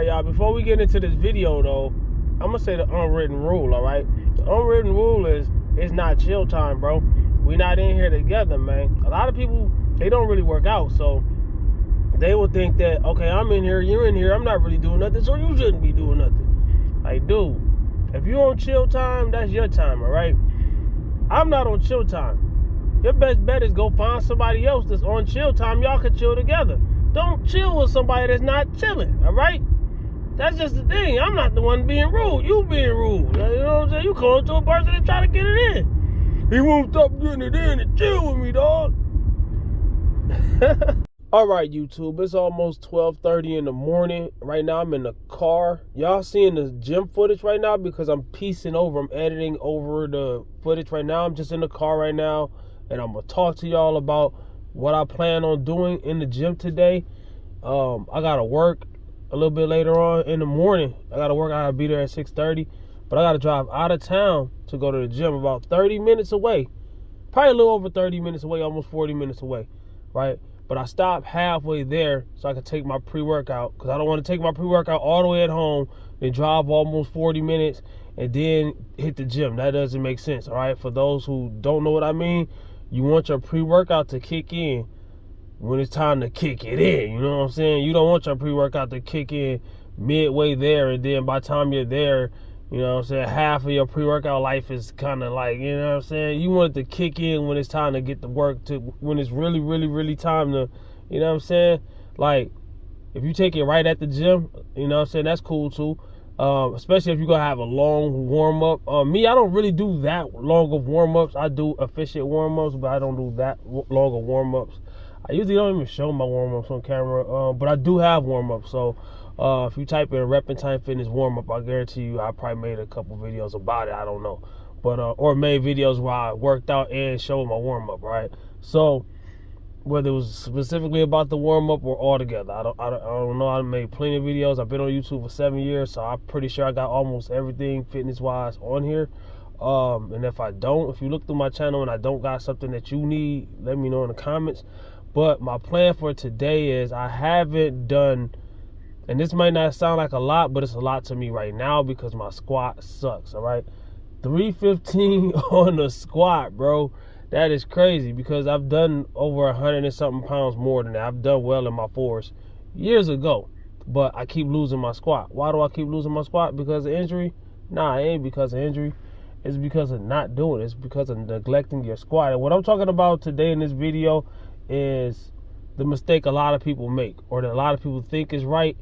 Alright, y'all, before we get into this video, though, I'm going to say the unwritten rule, alright? The unwritten rule is, it's not chill time, bro. We not in here together, man. A lot of people, they don't really work out, so they will think that, okay, I'm in here, you're in here, I'm not really doing nothing, so you shouldn't be doing nothing. Like, dude, if you on chill time, that's your time, alright? I'm not on chill time. Your best bet is go find somebody else that's on chill time. Y'all can chill together. Don't chill with somebody that's not chilling, alright? That's just the thing. I'm not the one being rude. You being rude. You know what I'm saying? You calling to a person and try to get it in. He won't stop getting it in and chill with me, dog. Alright, YouTube. It's almost 12:30 in the morning. Right now, I'm in the car. Y'all seeing the gym footage right now because I'm piecing over. I'm editing over the footage right now. I'm just in the car right now. And I'm going to talk to y'all about what I plan on doing in the gym today. I got to work a little bit later on in the morning. I got to work. I got to be there at 6:30. But I got to drive out of town to go to the gym about 30 minutes away. Probably a little over 30 minutes away, almost 40 minutes away, right? But I stopped halfway there so I could take my pre-workout because I don't want to take my pre-workout all the way at home, then drive almost 40 minutes and then hit the gym. That doesn't make sense, all right? For those who don't know what I mean, you want your pre-workout to kick in when it's time to kick it in. You know what I'm saying? You don't want your pre-workout to kick in midway there, and then by the time you're there, you know what I'm saying, half of your pre-workout life is kind of like, you know what I'm saying? You want it to kick in when it's time to get the work, to when it's really, really, really time to, you know what I'm saying? Like, if you take it right at the gym, you know what I'm saying, that's cool too. Especially if you're going to have a long warm-up. Me, I don't really do that long of warm-ups. I do efficient warm-ups, but I don't do that long of warm-ups. I usually don't even show my warm-ups on camera, but I do have warm-ups. So if you type in Rep and Time Fitness warm-up, I guarantee you I probably made a couple videos about it. I don't know. But or made videos where I worked out and showed my warm-up, right? So whether it was specifically about the warm-up or all together, I don't know. I made plenty of videos. I've been on YouTube for 7 years, so I'm pretty sure I got almost everything fitness-wise on here. And if I don't, if you look through my channel and I don't got something that you need, let me know in the comments. But my plan for today is I haven't done, and this might not sound like a lot, but it's a lot to me right now because my squat sucks, all right? 315 on the squat, bro. That is crazy because I've done over 100 and something pounds more than that. I've done well in my fours years ago, but I keep losing my squat. Why do I keep losing my squat? Because of injury? Nah, it ain't because of injury. It's because of not doing it. It's because of neglecting your squat. And what I'm talking about today in this video is the mistake a lot of people make, or that a lot of people think is right.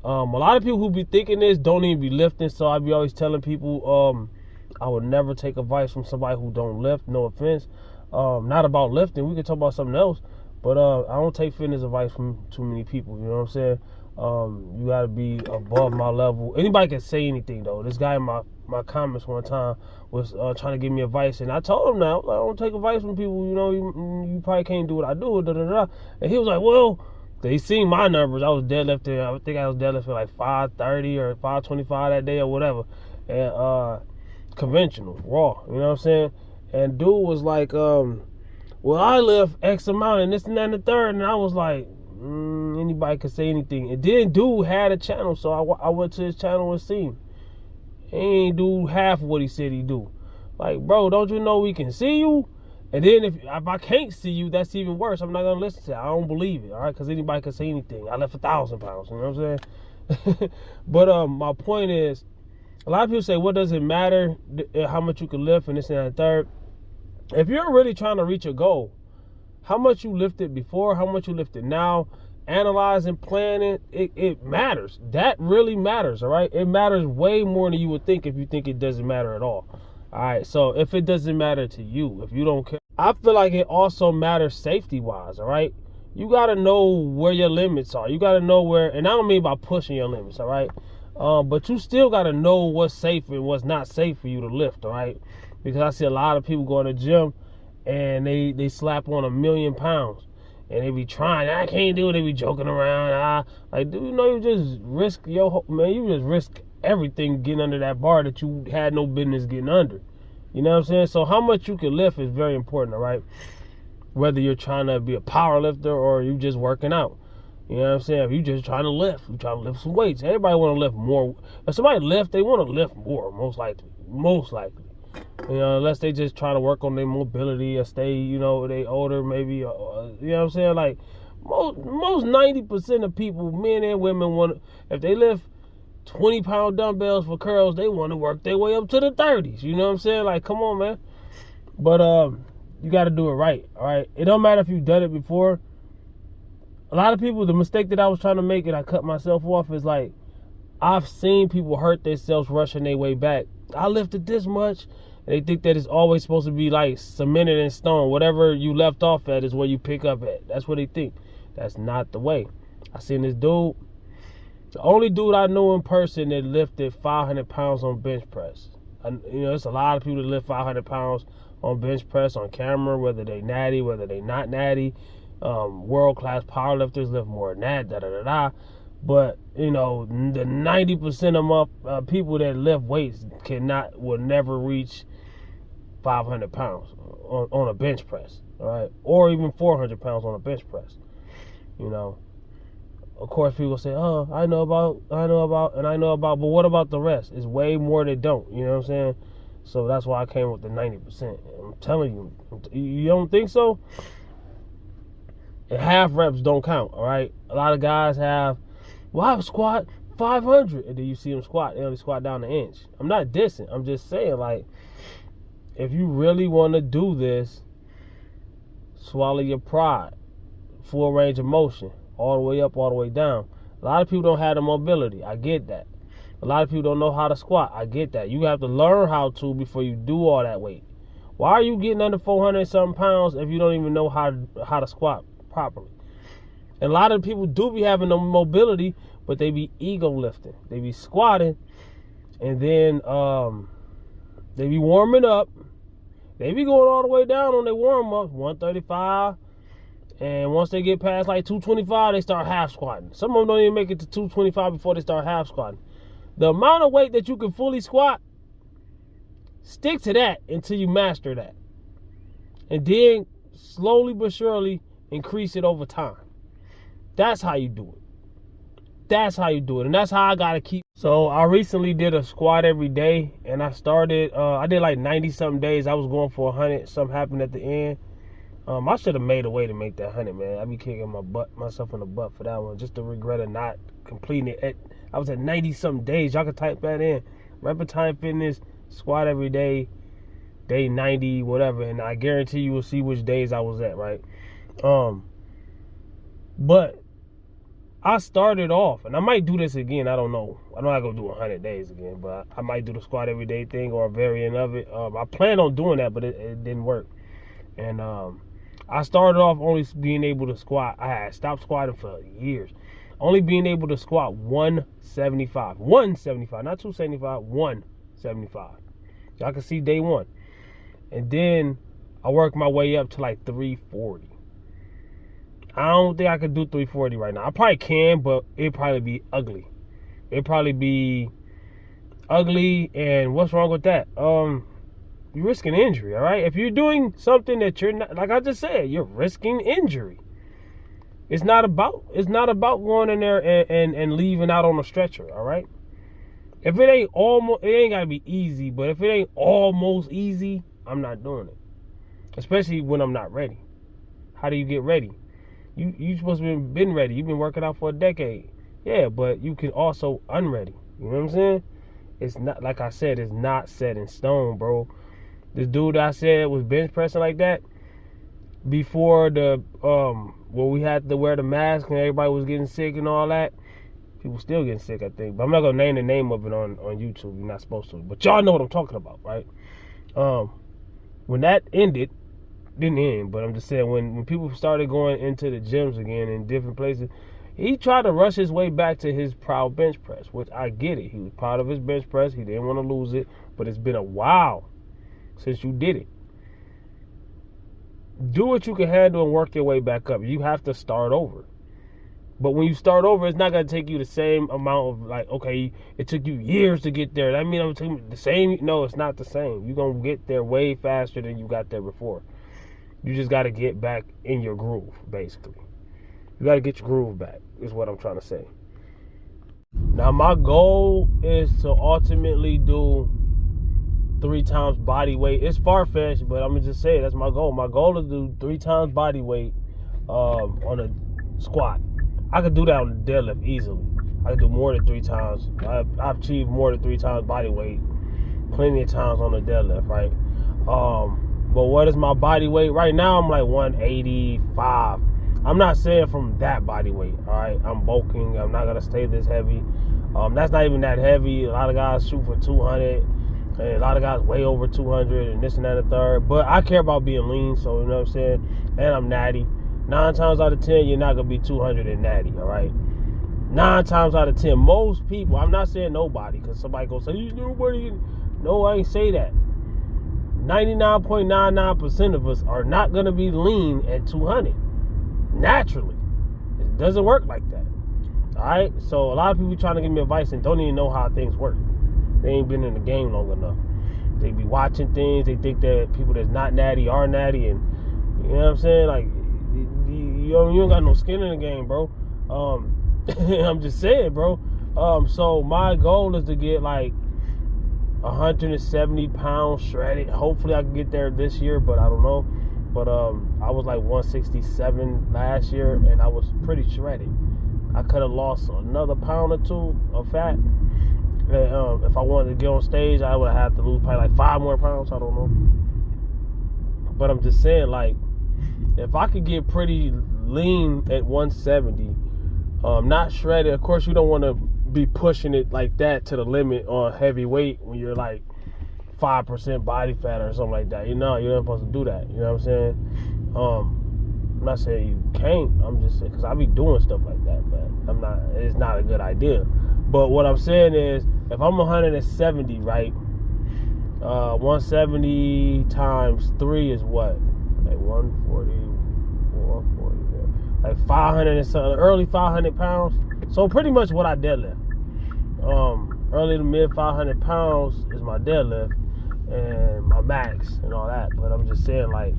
A lot of people who be thinking this don't even be lifting, so I be always telling people I would never take advice from somebody who don't lift. No offense. Not about lifting. We can talk about something else. But I don't take fitness advice from too many people. You know what I'm saying? You got to be above my level. Anybody can say anything, though. This guy in my comments one time was trying to give me advice. And I told him now, I don't take advice from people. You know, you probably can't do what I do. Da, da, da. And he was like, well, they seen my numbers. I was deadlifting. I think I was deadlifting like 530 or 525 that day or whatever. And conventional, raw. You know what I'm saying? And dude was like, well, I lift X amount and this and that and the third. And I was like, anybody can say anything. And then dude had a channel, so I went to his channel and seen. He ain't do half of what he said he do. Like, bro, don't you know we can see you? And then if I can't see you, that's even worse. I'm not going to listen to it. I don't believe it, all right? Because anybody can say anything. I left 1,000 pounds, you know what I'm saying? But my point is, a lot of people say, what does it matter how much you can lift and this and that and third? If you're really trying to reach a goal, how much you lifted before, how much you lifted now, analyzing, planning, it matters. That really matters, all right? It matters way more than you would think if you think it doesn't matter at all. All right, so if it doesn't matter to you, if you don't care, I feel like it also matters safety-wise, all right? You got to know where your limits are. You got to know where, and I don't mean by pushing your limits, all right? But you still got to know what's safe and what's not safe for you to lift, all right? Because I see a lot of people go to the gym and they slap on 1,000,000 pounds and they be trying, I can't do it, they be joking around. Like, do you know you just risk you just risk everything getting under that bar that you had no business getting under. You know what I'm saying? So how much you can lift is very important, all right? Whether you're trying to be a power lifter or you just working out. You know what I'm saying? If you just trying to lift, you trying to lift some weights. Everybody want to lift more. If somebody lift, they want to lift more, most likely. Most likely. You know, unless they just trying to work on their mobility or stay, you know, they older maybe. You know what I'm saying? Like, most 90% of people, men and women, want, if they lift 20-pound dumbbells for curls, they want to work their way up to the 30s. You know what I'm saying? Like, come on, man. But you got to do it right, all right? It don't matter if you've done it before. A lot of people, the mistake that I was trying to make, and I cut myself off, is like, I've seen people hurt themselves rushing their way back. I lifted this much, and they think that it's always supposed to be like cemented in stone. Whatever you left off at is where you pick up at. That's what they think. That's not the way. I seen this dude. The only dude I knew in person that lifted 500 pounds on bench press. You know, it's a lot of people that lift 500 pounds on bench press on camera, whether they natty, whether they not natty. World-class powerlifters lift more than that, da-da-da-da. But, you know, the 90% of people that lift weights will never reach 500 pounds on a bench press, all right? Or even 400 pounds on a bench press, you know. Of course, people say, oh, I know about, but what about the rest? It's way more that don't, you know what I'm saying? So that's why I came with the 90%. I'm telling you, you don't think so? And half reps don't count, all right? A lot of guys have, well, I squat 500, and then you see them squat, they only squat down an inch. I'm not dissing. I'm just saying, like, if you really want to do this, swallow your pride. Full range of motion, all the way up, all the way down. A lot of people don't have the mobility. I get that. A lot of people don't know how to squat. I get that. You have to learn how to before you do all that weight. Why are you getting under 400 something pounds if you don't even know how to squat properly? And a lot of people do be having the mobility, but they be ego lifting. They be squatting, and then they be warming up. They be going all the way down on their warm up, 135. And once they get past like 225, they start half squatting. Some of them don't even make it to 225 before they start half squatting. The amount of weight that you can fully squat, stick to that until you master that. And then slowly but surely increase it over time. That's how you do it. That's how you do it. And that's how I got to keep. So I recently did a squat every day. And I started, I did like 90 something days. I was going for 100. Something happened at the end. I should have made a way to make that 100, man. I'd be kicking myself in the butt for that one. Just the regret of not completing it. I was at 90 something days. Y'all can type that in. Time Fitness, squat every day, day 90, whatever. And I guarantee you will see which days I was at, right? But I started off, and I might do this again. I don't know. I'm not going to do 100 days again, but I might do the squat every day thing or a variant of it. I planned on doing that, but it didn't work. And I started off only being able to squat. I had stopped squatting for years. Only being able to squat 175. 175, not 275, 175. Y'all can see day one. And then I worked my way up to like 340. I don't think I could do 340 right now. I probably can, but it'd probably be ugly. It'd probably be ugly, and what's wrong with that? You're risking injury, all right? If you're doing something that you're not, like I just said, you're risking injury. It's not about going in there and leaving out on a stretcher, all right? If it ain't almost, it ain't gotta be easy, but if it ain't almost easy, I'm not doing it. Especially when I'm not ready. How do you get ready? You supposed to have been ready. You've been working out for a decade. Yeah, but you can also unready. You know what I'm saying? It's not, like I said, it's not set in stone, bro. This dude I said was bench pressing like that before the where we had to wear the mask and everybody was getting sick and all that. People still getting sick, I think. But I'm not gonna name the name of it on YouTube. You're not supposed to. But y'all know what I'm talking about, right? When that ended, didn't end, but I'm just saying when people started going into the gyms again in different places, he tried to rush his way back to his proud bench press, which I get it. He was proud of his bench press. He didn't want to lose it, but it's been a while since you did it. Do what you can handle and work your way back up. You have to start over. But when you start over, it's not going to take you the same amount of, like, okay, it took you years to get there. That means I'm taking the same. No, it's not the same. You're going to get there way faster than you got there before. You just got to get back in your groove, basically. You got to get your groove back. is what I'm trying to say. Now, my goal is to ultimately do 3 times body weight. It's far-fetched, but I'm going to just say that's my goal. My goal is to do 3 times body weight on a squat. I could do that on the deadlift easily. I could do more than 3 times. I've achieved more than 3 times body weight plenty of times on the deadlift, right? But what is my body weight? Right now, I'm like 185. I'm not saying from that body weight, all right? I'm bulking. I'm not going to stay this heavy. That's not even that heavy. A lot of guys shoot for 200. And a lot of guys way over 200 and this and that and the third. But I care about being lean, so you know what I'm saying? And I'm natty. 9 times out of 10, you're not going to be 200 and natty, all right? 9 times out of 10, most people, I'm not saying nobody, because somebody goes say, nobody. No, I ain't say that. 99.99% of us are not going to be lean at 200. Naturally. It doesn't work like that. All right? So a lot of people trying to give me advice and don't even know how things work. They ain't been in the game long enough. They be watching things. They think that people that's not natty are natty. And you know what I'm saying? Like, you don't got no skin in the game, bro. I'm just saying, bro. So my goal is to get like 170 pounds shredded. Hopefully I can get there this year, but I don't know. But I was like 167 last year, and I was pretty shredded. I could have lost another pound or 2 of fat. And, if I wanted to get on stage, I would have to lose probably like 5 more pounds. I don't know. But I'm just saying, like, if I could get pretty lean at 170, not shredded. Of course, you don't want to be pushing it like that to the limit on heavy weight when you're like 5% body fat or something like that. You know, you're not supposed to do that. You know what I'm saying? I'm not saying you can't. I'm just saying, because I be doing stuff like that, but it's not a good idea. But what I'm saying is, if I'm 170, right, 170 times 3 is what? Like 140, 140, like 500 and something, early 500 pounds. So pretty much what I deadlift. Early to mid 500 pounds is my deadlift and my max and all that. But I'm just saying, like,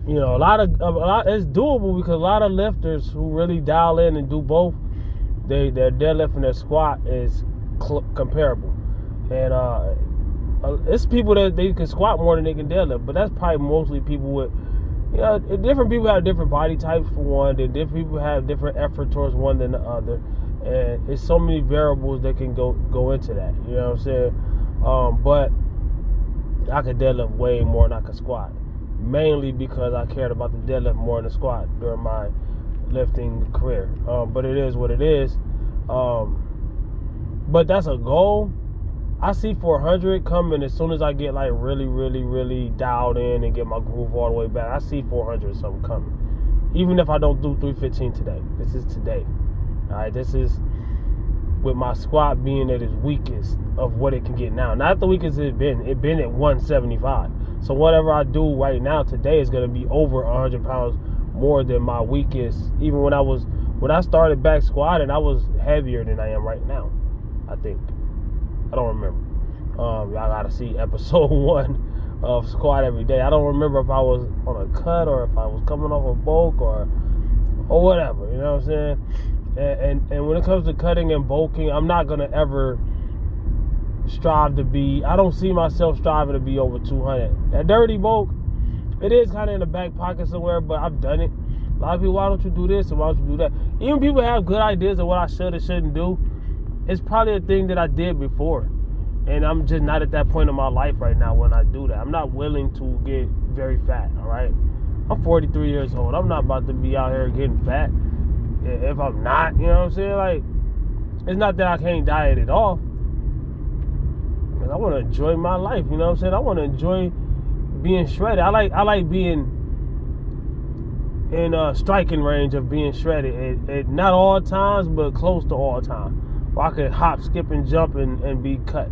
you know, a lot it's doable, because a lot of lifters who really dial in and do both, their deadlift and their squat is comparable. And it's people that they can squat more than they can deadlift, but that's probably mostly people with, you know, different people have different body types for one, and different people have different effort towards one than the other, and it's so many variables that can go into that. You know what I'm saying? But I could deadlift way more than I could squat, mainly because I cared about the deadlift more than the squat during my lifting career. But it is what it is. But that's a goal. I see 400 coming as soon as I get like really, really, really dialed in and get my groove all the way back. I see 400 something coming. Even if I don't do 315 today. This is today. All right, this is with my squat being at its weakest of what it can get now. Not the weakest it's been. It's been at 175. So whatever I do right now today is going to be over 100 pounds more than my weakest. Even when I started back squatting, I was heavier than I am right now, I think. I don't remember. Y'all gotta see episode 1 of Squat Every Day. I don't remember if I was on a cut or if I was coming off a bulk or whatever. You know what I'm saying? And when it comes to cutting and bulking, I'm not gonna ever strive to be. I don't see myself striving to be over 200. That dirty bulk, it is kind of in the back pocket somewhere, but I've done it. A lot of people, why don't you do this and why don't you do that? Even people have good ideas of what I should and shouldn't do. It's probably a thing that I did before, and I'm just not at that point in my life right now when I do that. I'm not willing to get very fat, all right? I'm 43 years old. I'm not about to be out here getting fat. If I'm not, you know what I'm saying? Like, it's not that I can't diet it off. I want to enjoy my life, you know what I'm saying? I want to enjoy being shredded. I like being in striking range of being shredded. At not all times, but close to all times. Or I could hop, skip, and jump and be cut,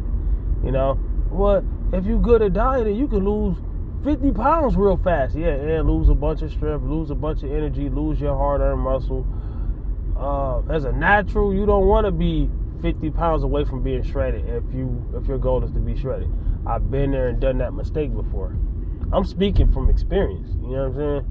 you know? Well, if you're good at dieting, you can lose 50 pounds real fast. Yeah, and lose a bunch of strength, lose a bunch of energy, lose your hard-earned muscle. As a natural, you don't want to be 50 pounds away from being shredded if your goal is to be shredded. I've been there and done that mistake before. I'm speaking from experience, you know what I'm saying?